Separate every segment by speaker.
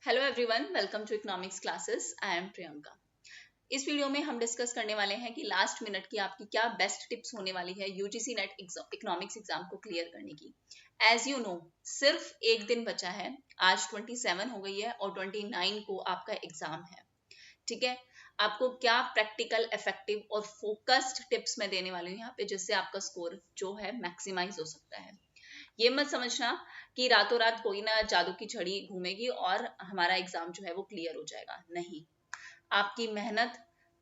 Speaker 1: Hello everyone, welcome to economics classes. I am Priyanka. इस video में हम डिस्कस करने वाले हैं कि लास्ट मिनट की आपकी क्या बेस्ट टिप्स होने वाली है यूजीसी नेट इकोनॉमिक्स एग्जाम को क्लियर करने की। एज यू नो, सिर्फ एक दिन बचा है। आज 27 हो गई है और 29 को आपका एग्जाम है। ठीक है, आपको क्या प्रैक्टिकल, इफेक्टिव और फोकस्ड टिप्स मैं देने वाली हूँ यहाँ पे, जिससे आपका स्कोर जो है मैक्सिमाइज हो सकता है। ये मत समझना कि रातों रात कोई ना जादू की छड़ी घूमेगी और हमारा एग्जाम जो है वो क्लियर हो जाएगा। नहीं, आपकी मेहनत,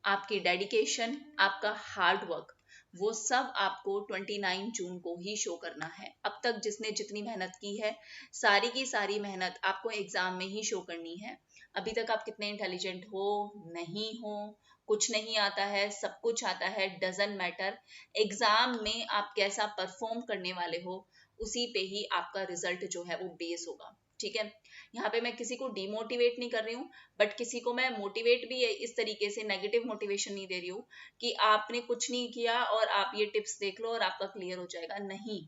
Speaker 1: आपकी डेडिकेशन, आपका हार्ड वर्क, वो सब आपको 29 जून को ही शो करना है। अब तक जिसने जितनी मेहनत की है, सारी की सारी मेहनत आपको एग्जाम में ही शो करनी है। अभी तक आप कितने इंटेलिजेंट हो, नहीं हो, कुछ नहीं आता है, सब कुछ आता है, डजंट मैटर। एग्जाम में आप कैसा परफॉर्म करने वाले हो, उसी पे ही आपका रिजल्ट जो है वो बेस होगा। ठीक है, यहाँ पे मैं किसी को डिमोटिवेट नहीं कर रही हूँ, बट किसी को मैं मोटिवेट भी इस तरीके से नेगेटिव मोटिवेशन नहीं दे रही हूँ कि आपने कुछ नहीं किया और आप ये टिप्स देख लो और आपका क्लियर हो जाएगा। नहीं,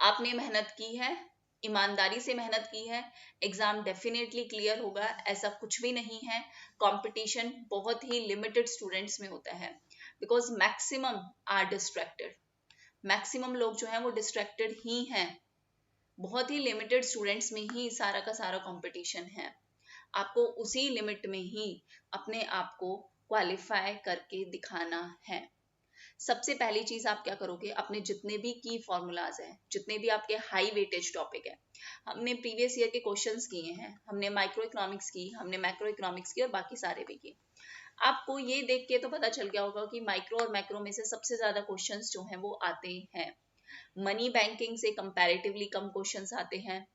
Speaker 1: आपने मेहनत की है, ईमानदारी से मेहनत की है, एग्जाम डेफिनेटली क्लियर होगा। ऐसा कुछ भी नहीं है। कंपटीशन बहुत ही लिमिटेड स्टूडेंट्स में होता है, because maximum are distracted. Maximum लोग जो हैं वो डिस्ट्रैक्टेड ही हैं। बहुत ही लिमिटेड स्टूडेंट्स में ही सारा का सारा कंपटीशन है। आपको उसी लिमिट में ही अपने आप को क्वालिफाई करके दिखाना है। सबसे पहली चीज आप क्या करोगे, अपने जितने भी की फॉर्मूलाज हैं, जितने भी आपके हाई वेटेज टॉपिक है, हमने प्रीवियस ईयर के क्वेश्चंस किए हैं, हमने माइक्रो इकोनॉमिक्स की, हमने मैक्रो इकोनॉमिक्स की और बाकी सारे भी किए। आपको ये देख के तो पता चल गया होगा कि माइक्रो और मैक्रो में से सबसे ज्यादा क्वेश्चंस जो हैं वो आते हैं। मनी बैंकिंग से कंपैरेटिवली कम क्वेश्चंस आते हैं।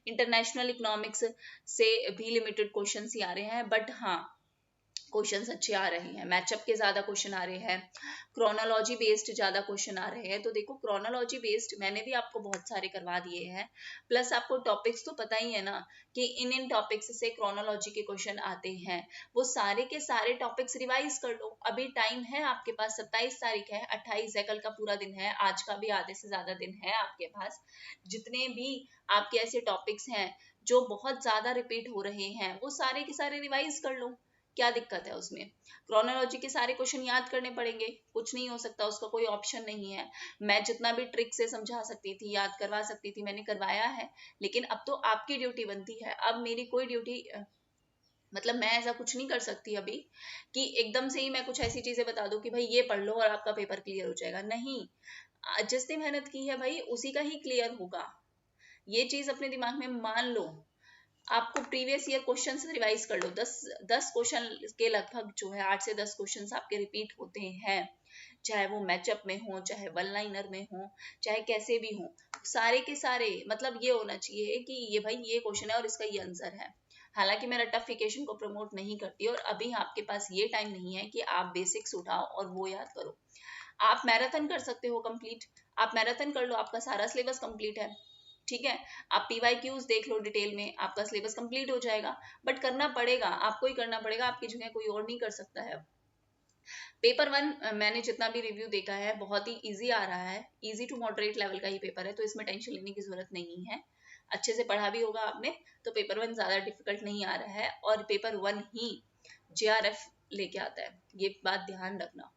Speaker 1: इंटरनेशनल इकोनॉमिक्स से भी लिमिटेड क्वेश्चंस ही आ रहे हैं, बट हाँ, क्वेश्चंस अच्छे आ रहे हैं। मैचअप के ज्यादा क्वेश्चन आ रहे हैं, क्रोनोलॉजी बेस्ड ज्यादा क्वेश्चन आ रहे हैं। तो देखो, क्रोनोलॉजी बेस्ड मैंने भी आपको बहुत सारे करवा दिए हैं। प्लस आपको टॉपिक्स तो पता ही है ना कि इन टॉपिक्स से क्रोनोलॉजी के क्वेश्चन आते हैं। वो सारे के सारे टॉपिक्स रिवाइज कर लो। अभी टाइम है आपके पास, 27 तारीख है, 28 है, कल का पूरा दिन है, आज का भी आधे से ज्यादा दिन है आपके पास। जितने भी आपके ऐसे टॉपिक्स हैं जो बहुत ज्यादा रिपीट हो रहे हैं, वो सारे के सारे रिवाइज कर लो। क्या दिक्कत है उसमें? क्रोनोलॉजी के सारे क्वेश्चन याद करने पड़ेंगे? कुछ नहीं हो सकता, उसका कोई ऑप्शन नहीं है। मैं जितना भी ट्रिक से समझा सकती थी, याद करवा सकती थी, मैंने करवाया है। लेकिन अब तो आपकी ड्यूटी बनती है। अब मेरी कोई ड्यूटी, मतलब मैं ऐसा कुछ नहीं कर सकती अभी कि एकदम से ही मैं कुछ ऐसी चीजें बता दूं कि भाई ये पढ़ लो और आपका पेपर क्लियर हो जाएगा। नहीं, जिसने मेहनत की है भाई उसी का ही क्लियर होगा। ये चीज अपने दिमाग में मान लो। आपको प्रीवियस ईयर क्वेश्चन रिवाइज कर लो। 10 क्वेश्चन के लगभग जो है 8 से 10 क्वेश्चन आपके रिपीट होते हैं, चाहे वो मैचअप में हो, चाहे वन लाइनर में हो, चाहे कैसे भी हो। सारे के सारे, मतलब ये होना चाहिए कि ये भाई ये क्वेश्चन है और इसका ये आंसर है। हालांकि मैं रट्टाफिकेशन को प्रमोट नहीं करती और अभी आपके पास ये टाइम नहीं है कि आप बेसिक्स उठाओ और वो याद करो। आप मैराथन कर सकते हो कंप्लीट, आप मैराथन कर लो, आपका सारा सिलेबस कंप्लीट है। ठीक है, आप पीवाईक्यूज देख लो डिटेल में, आपका सिलेबस कंप्लीट हो जाएगा। बट करना पड़ेगा, आपको ही करना पड़ेगा, आपकी जगह कोई और नहीं कर सकता है। पेपर वन मैंने जितना भी रिव्यू देखा है बहुत ही इजी आ रहा है। इजी टू मॉडरेट लेवल का ही पेपर है, तो इसमें टेंशन लेने की जरूरत नहीं है। अच्छे से पढ़ा भी होगा आपने, तो पेपर वन ज्यादा डिफिकल्ट नहीं आ रहा है। और पेपर वन ही जेआरएफ लेके आता है, ये बात ध्यान रखना।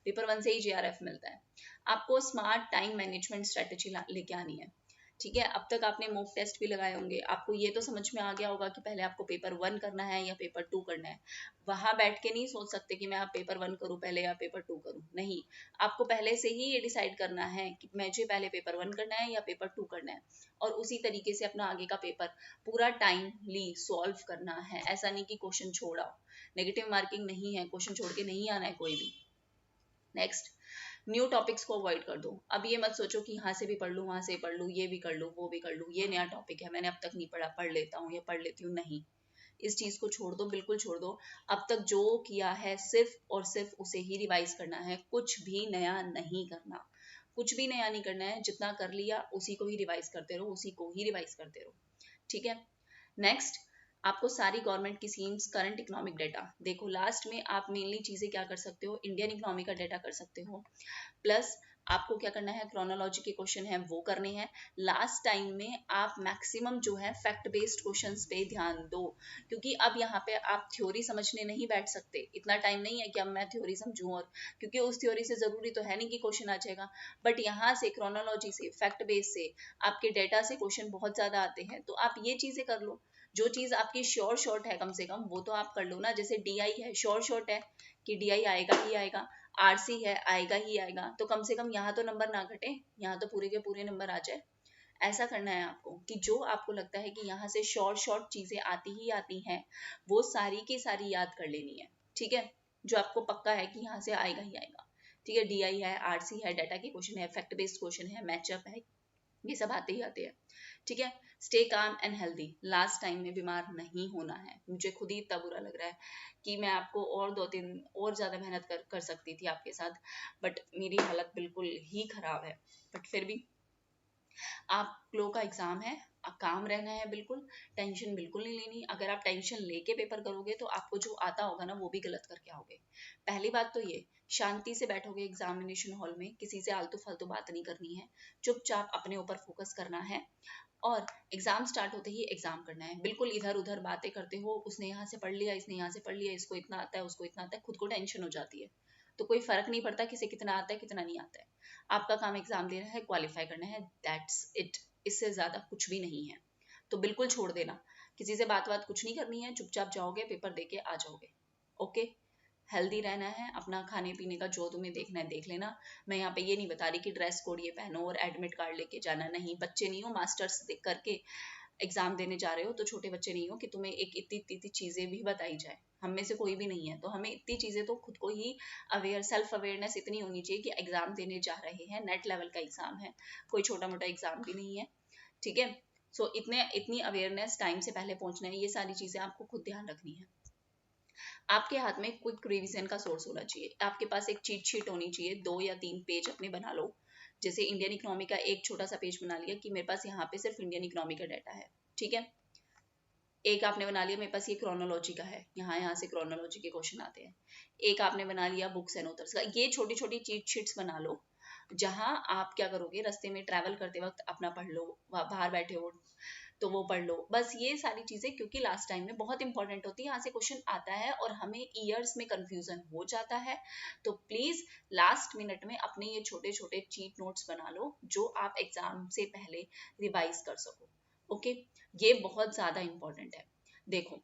Speaker 1: पेपर वन से ही जेआरएफ मिलता है। आपको स्मार्ट टाइम मैनेजमेंट स्ट्रेटेजी लेके आनी है। ठीक है, अब तक आपने मॉक टेस्ट भी लगाए होंगे, आपको ये तो समझ में आ गया होगा कि पहले आपको पेपर वन करना है या पेपर टू करना है। वहां बैठ के नहीं सोच सकते कि मैं आप पेपर वन करूं पहले या पेपर टू करूं। नहीं, आपको पहले से ही ये डिसाइड करना है कि मुझे पहले पेपर वन करना है या पेपर टू करना है, और उसी तरीके से अपना आगे का पेपर पूरा टाइमली सॉल्व करना है। ऐसा नहीं कि क्वेश्चन छोड़ा। नेगेटिव मार्किंग नहीं है, क्वेश्चन छोड़ के नहीं आना है कोई भी। नेक्स्ट, न्यू टॉपिक्स को अवॉइड कर दो। अब ये मत सोचो कि यहाँ से भी पढ़ लूँ, वहां से पढ़ लूँ, ये भी कर लूँ, वो भी कर लूँ, ये नया टॉपिक है मैंने अब तक नहीं पढ़ा, पढ़ लेता हूँ या पढ़ लेती हूँ। नहीं, इस चीज को छोड़ दो, बिल्कुल छोड़ दो। अब तक जो किया है सिर्फ और सिर्फ उसे ही रिवाइज करना है, कुछ भी नया नहीं करना। कुछ भी नया नहीं करना है, जितना कर लिया उसी को ही रिवाइज करते रहो, उसी को ही रिवाइज करते रहो। ठीक है। नेक्स्ट, आपको सारी गवर्नमेंट की स्कीम्स, करंट इकोनॉमिक डेटा देखो। लास्ट में आप मेनली चीजें क्या कर सकते हो, इंडियन इकोनॉमी का डेटा कर सकते हो, प्लस आपको क्या करना है, क्रोनोलॉजी के क्वेश्चन है वो करने हैं। लास्ट टाइम में आप मैक्सिमम जो है फैक्ट बेस्ड क्वेश्चंस पे ध्यान दो, क्योंकि अब यहाँ पे आप थ्योरी समझने नहीं बैठ सकते, इतना टाइम नहीं है कि अब मैं थ्योरी समझूं, और क्योंकि उस थ्योरी से जरूरी तो है नहीं कि क्वेश्चन आ जाएगा, बट यहाँ से क्रोनोलॉजी से फैक्ट बेस से आपके डेटा से क्वेश्चन बहुत ज्यादा आते हैं, तो आप ये चीजें कर लो। जो चीज आपकी श्योर शॉर्ट है कम से कम वो तो आप कर लो ना, जैसे डीआई है, श्योर शॉर्ट है कि डीआई आएगा ही आएगा, आरसी है आएगा ही आएगा, तो कम से कम यहाँ तो नंबर ना घटे, यहाँ तो पूरे के पूरे नंबर आ जाए। ऐसा करना है आपको कि जो आपको लगता है कि यहाँ से शॉर्ट शॉर्ट चीजें आती ही आती हैं वो सारी की सारी याद कर लेनी है, ठीक है, जो आपको पक्का है कि यहाँ से आएगा ही आएगा, ठीक है। डीआई है, आरसी है, डाटा के क्वेश्चन है, फैक्ट बेस्ड क्वेश्चन है, मैचअप है, ये सब आते ही आते हैं, ठीक है। Stay calm and healthy, last time में बीमार नहीं होना है। मुझे खुद ही इतना बुरा लग रहा है कि मैं आपको और 2-3 और ज्यादा मेहनत कर सकती थी आपके साथ, बट मेरी हालत बिल्कुल ही खराब है। बट फिर भी आप लोगों का एग्जाम है, आप काम रहना है, बिल्कुल टेंशन बिल्कुल नहीं लेनी। अगर आप टेंशन लेके पेपर करोगे तो आपको जो आता होगा ना वो भी गलत करके आओगे। पहली बात तो ये, शांति से बैठोगे एग्जामिनेशन हॉल में, किसी से आलतू फालतू बात नहीं करनी है, चुपचाप अपने ऊपर फोकस करना है, और एग्जाम स्टार्ट होते ही एग्जाम करना है। बिल्कुल इधर उधर बातें करते हो, उसने यहाँ से पढ़ लिया, इसने यहाँ से पढ़ लिया, इसको इतना आता है, उसको इतना आता है, खुद को टेंशन हो जाती है, तो कोई फर्क नहीं पड़ता किसे कितना आता है कितना नहीं आता है। आपका काम एग्जाम देना है, क्वालिफाई करना है, दैट्स इट, इससे ज्यादा कुछ भी नहीं है। तो बिल्कुल छोड़ देना, किसी से बात बात कुछ नहीं करनी है, चुपचाप जाओगे पेपर देके आ जाओगे, ओके। हेल्दी रहना है, अपना खाने पीने का जो तुम्हें देखना है देख लेना। मैं यहाँ पे ये नहीं बता रही कि ड्रेस कोड ये पहनो और एडमिट कार्ड लेके जाना, नहीं, बच्चे नहीं हो, मास्टर्स करके एग्जाम देने जा रहे हो, तो छोटे बच्चे नहीं हो कि तुम्हें एक इतनी इतनी चीजें भी बताई जाए। हम में से कोई भी नहीं है, तो हमें इतनी चीजें तो खुद को ही अवेयर, सेल्फ अवेयरनेस इतनी होनी चाहिए कि एग्जाम देने जा रहे हैं, नेट लेवल का एग्जाम है, कोई छोटा मोटा एग्जाम भी नहीं है, ठीक है। सो इतनी अवेयरनेस, टाइम से पहले पहुंचना है, ये सारी चीजें आपको खुद ध्यान रखनी है। आपके हाथ में क्विक रिवीजन का सोर्स होना चाहिए, आपके पास एक चीट शीट होनी चाहिए, 2 या 3 पेज अपने बना लो। जैसे इंडियन इकोनॉमी का एक छोटा सा पेज बना लिया कि मेरे पास यहाँ पे सिर्फ इंडियन इकोनॉमी का डाटा है, ठीक है। एक आपने बना लिया मेरे पास ये क्रोनोलॉजी का है, यहाँ से क्रोनोलॉजी के क्वेश्चन आते हैं। एक आपने बना लिया बुक्स एंड ऑथर्स का, ये छोटी छोटी चीट शीट्स बना लो, जहां आप क्या करोगे, रास्ते में ट्रैवल करते वक्त अपना पढ़ लो, बाहर बैठे हो तो वो पढ़ लो, बस ये सारी चीजें, क्योंकि लास्ट टाइम में बहुत इंपॉर्टेंट होती है, यहाँ से क्वेश्चन आता है और हमें ईयर्स में कंफ्यूजन हो जाता है। तो प्लीज लास्ट मिनट में अपने ये छोटे छोटे चीट नोट्स बना लो जो आप एग्जाम से पहले रिवाइज कर सको, ओके। ये बहुत ज्यादा इंपॉर्टेंट है। देखो,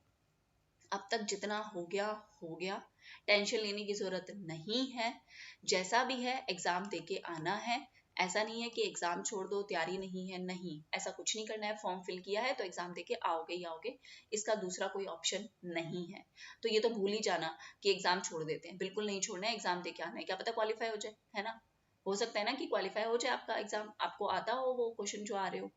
Speaker 1: अब तक जितना हो गया, टेंशन लेने की जरूरत नहीं है, जैसा भी है एग्जाम देके आना है। ऐसा नहीं है कि एग्जाम छोड़ दो, तैयारी नहीं है, नहीं, ऐसा कुछ नहीं करना है। फॉर्म फिल किया है तो एग्जाम देके आओगे ही आओगे, इसका दूसरा कोई ऑप्शन नहीं है। तो ये तो भूल ही जाना कि एग्जाम छोड़ देते हैं, बिल्कुल नहीं छोड़ना है, एग्जाम देके आना है, क्या पता क्वालिफाई हो जाए, है ना। हो सकता है ना कि क्वालिफाई हो जाए आपका एग्जाम, आपको आता हो वो क्वेश्चन जो आ रहे हो।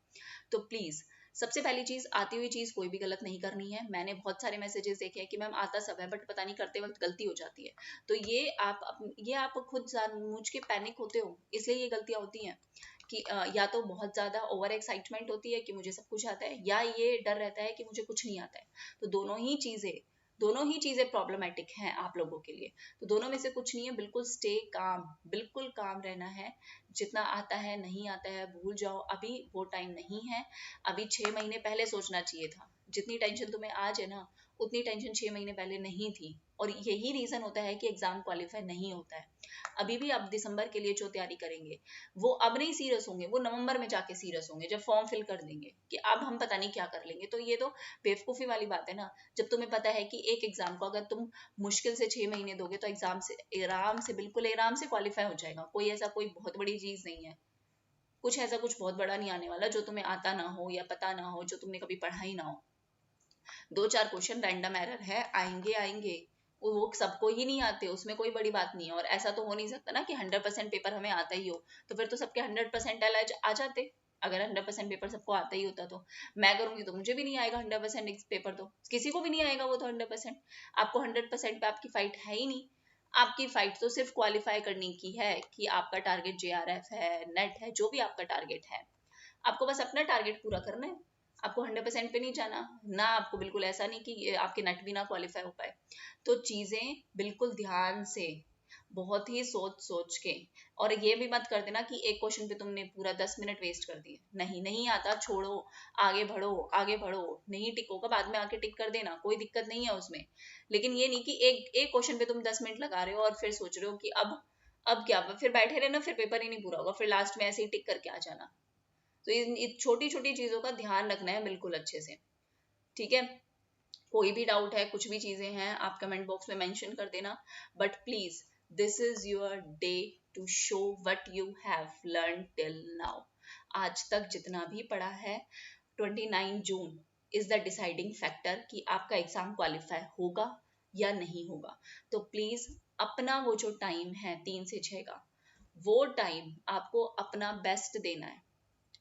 Speaker 1: तो प्लीज सबसे पहली चीज, आती हुई चीज कोई भी गलत नहीं करनी है। मैंने बहुत सारे मैसेजेस देखे हैं कि मैम आता सब है बट पता नहीं करते वक्त गलती हो जाती है, तो ये आप खुद जानबूझ के पैनिक होते हो, इसलिए ये गलतियां होती हैं कि या तो बहुत ज्यादा ओवर एक्साइटमेंट होती है कि मुझे सब कुछ आता है, या ये डर रहता है कि मुझे कुछ नहीं आता है। तो दोनों ही चीजें प्रॉब्लमेटिक हैं आप लोगों के लिए, तो दोनों में से कुछ नहीं है। बिल्कुल स्टे काम, बिल्कुल काम रहना है। जितना आता है नहीं आता है भूल जाओ, अभी वो टाइम नहीं है। अभी 6 महीने पहले सोचना चाहिए था, जितनी टेंशन तुम्हें आज है ना उतनी टेंशन 6 महीने पहले नहीं थी, और यही रीजन होता है कि एग्जाम क्वालिफाई नहीं होता है। अभी भी आप दिसंबर के लिए जो तैयारी करेंगे वो अब नहीं सीरियस होंगे, वो नवंबर में जाके सीरियस होंगे जब फॉर्म फिल कर देंगे कि अब हम पता नहीं क्या कर लेंगे। तो ये तो बेवकूफी वाली बात है ना, जब तुम्हें पता है कि एक एग्जाम को अगर तुम मुश्किल से 6 महीने दोगे तो एग्जाम से आराम से, बिल्कुल आराम से क्वालिफाई हो जाएगा। कोई बहुत बड़ी चीज नहीं है, कुछ ऐसा कुछ बहुत बड़ा नहीं आने वाला जो तुम्हें आता ना हो या पता ना हो, जो तुमने कभी पढ़ा ही ना हो। 2-4 क्वेश्चन रैंडम एरर है, आएंगे आएंगे, वो सबको ही नहीं आते, उसमें कोई बड़ी बात नहीं है। और ऐसा तो हो नहीं सकता ना कि 100% पेपर हमें आता ही हो, तो फिर तो सबके 100% आ जाते। अगर 100% पेपर सबको आता ही होता तो मैं करूंगी तो मुझे भी नहीं आएगा 100% पेपर, तो किसी को भी नहीं आएगा वो तो 100%। आपको 100% पे आपकी फाइट है ही नहीं। आपकी फाइट तो सिर्फ क्वालिफाई करने की है कि आपका टारगेट जेआरएफ है, नेट है, जो भी आपका टारगेट है, आपको बस अपना टारगेट पूरा करना है। आपको 100% पे नहीं जाना ना, आपको बिल्कुल ऐसा नहीं कि आपके नेट भी ना क्वालिफाई हो पाए। तो चीजें बिल्कुल ध्यान से, बहुत ही सोच सोच के। और ये भी मत कर देना कि एक क्वेश्चन पे तुमने पूरा 10 मिनट वेस्ट कर दिए। नहीं, नहीं आता छोड़ो, आगे बढ़ो, आगे बढ़ो। नहीं टिक होगा बाद में आके टिक कर देना, कोई दिक्कत नहीं है उसमें। लेकिन ये नहीं कि एक एक क्वेश्चन पे तुम 10 मिनट लगा रहे हो और फिर सोच रहे हो कि अब क्या, फिर बैठे रहना, फिर पेपर ही नहीं पूरा होगा, फिर लास्ट में ऐसे ही टिक करके आ जाना। तो इन छोटी छोटी चीजों का ध्यान रखना है बिल्कुल अच्छे से, ठीक है। कोई भी डाउट है, कुछ भी चीजें हैं, आप कमेंट बॉक्स में मेंशन कर देना। But please, this is your day to show what you have learn till now. आज तक जितना भी पढ़ा है, 29 June is the deciding factor कि आपका एग्जाम क्वालिफाई होगा या नहीं होगा। तो प्लीज अपना वो जो टाइम है 3 से 6 का, वो टाइम आपको अपना बेस्ट देना है।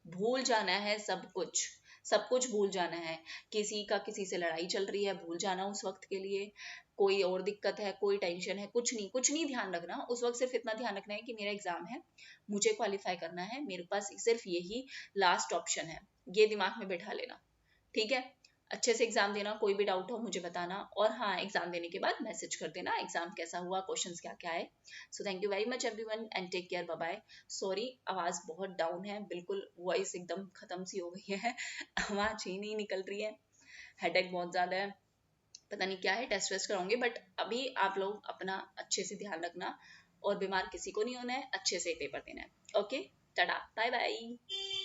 Speaker 1: भूल जाना है सब कुछ, सब कुछ भूल जाना है। किसी का किसी से लड़ाई चल रही है, भूल जाना उस वक्त के लिए। कोई और दिक्कत है, कोई टेंशन है, कुछ नहीं, कुछ नहीं ध्यान रखना उस वक्त। सिर्फ इतना ध्यान रखना है कि मेरा एग्जाम है, मुझे क्वालिफाई करना है, मेरे पास सिर्फ यही लास्ट ऑप्शन है। ये दिमाग में बैठा लेना, ठीक है। अच्छे से एग्जाम देना, कोई भी डाउट हो मुझे बताना। और हाँ, एग्जाम देने के बाद मैसेज कर देना एग्जाम कैसा हुआ, क्वेश्चंस क्या क्या है। So thank you very much everyone and take care, bye bye. Sorry, आवाज बहुत डाउन है, बिल्कुल वॉइस एकदम खत्म सी हो गई है आवाज ही नहीं निकल रही है, हेडेक बहुत ज्यादा है, पता नहीं क्या है, टेस्ट वेस्ट कराऊंगी। बट अभी आप लोग अपना अच्छे से ध्यान रखना, और बीमार किसी को नहीं होना है, अच्छे से पेपर देना है। Okay, tata, bye bye.